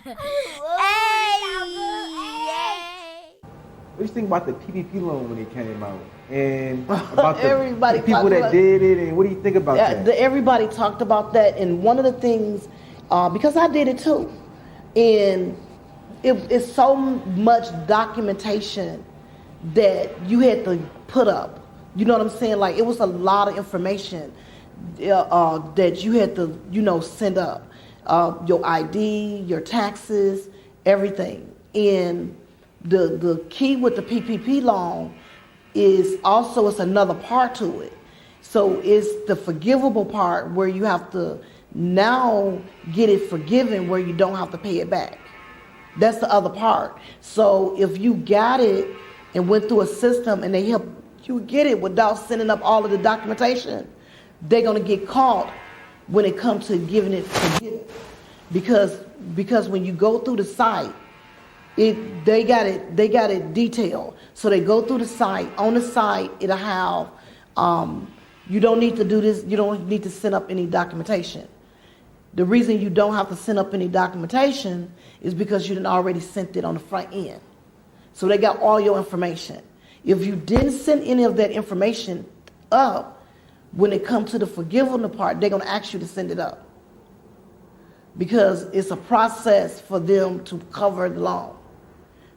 What do you think about the PPP loan when it came out, and about Everybody the people that did it, and what do you think about that? Everybody talked about that, and one of the things, because I did it too, and it's so much documentation that you had to put up. You know what I'm saying? Like, it was a lot of information that you had to, send up. Your ID, your taxes, everything. And the key with the PPP loan is also, it's another part to it. So it's the forgivable part where you have to now get it forgiven where you don't have to pay it back. That's the other part. So if you got it and went through a system and they help you get it without sending up all of the documentation, they're gonna get caught when it comes to giving it forgiven. Because when you go through the site, they got it detailed. So they go through the site. On the site, it'll have you don't need to do this. You don't need to send up any documentation. The reason you don't have to send up any documentation is because you done already sent it on the front end. So they got all your information. If you didn't send any of that information up, when it comes to the forgivable part, they're going to ask you to send it up. Because it's a process for them to cover the loan.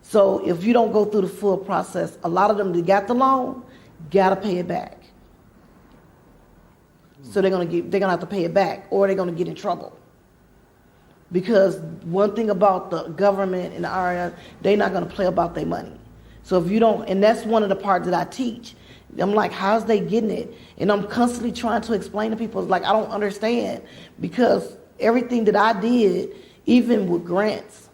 So if you don't go through the full process, a lot of them that got the loan got to pay it back. So they're gonna have to pay it back, or they're gonna get in trouble. Because one thing about the government and the IRS, they're not gonna play about their money. So if you don't, and that's one of the parts that I teach. I'm like, how's they getting it? And I'm constantly trying to explain to people, like, I don't understand, because everything that I did, even with grants,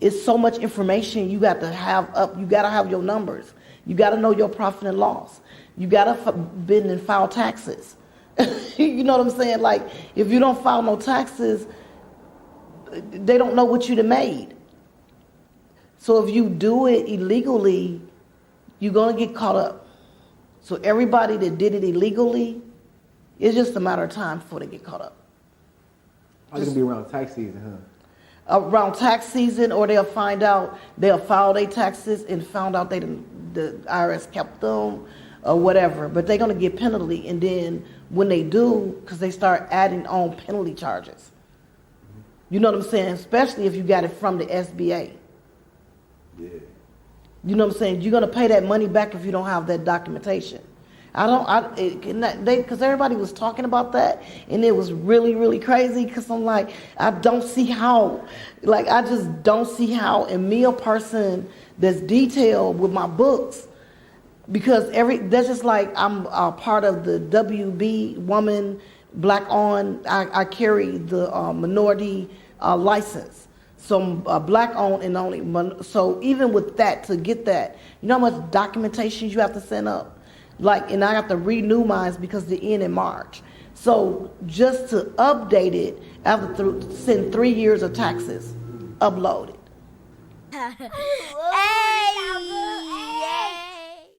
it's so much information you got to have up. You got to have your numbers. You got to know your profit and loss. You got to bid and file taxes. You know what I'm saying? Like, if you don't file no taxes, they don't know what you done made. So if you do it illegally, you're going to get caught up. So everybody that did it illegally, it's just a matter of time before they get caught up. It's going to be around tax season, Around tax season, or they'll file their taxes and found out the IRS kept them or whatever. But they're going to get penalty, and then when they do, because they start adding on penalty charges. You know what I'm saying? Especially if you got it from the SBA. Yeah. You know what I'm saying? You're going to pay that money back if you don't have that documentation. Because everybody was talking about that, and it was really, really crazy, because I'm like, I don't see how. Like, I just don't see how. And me, a person that's detailed with my books, because that's just like, I'm a part of the WB Woman Black On. I carry the minority license. So I'm black owned and only. So even with that, to get that, you know how much documentation you have to send up? Like, and I have to renew mine because they end in March. So just to update it, I have to send 3 years of taxes uploaded.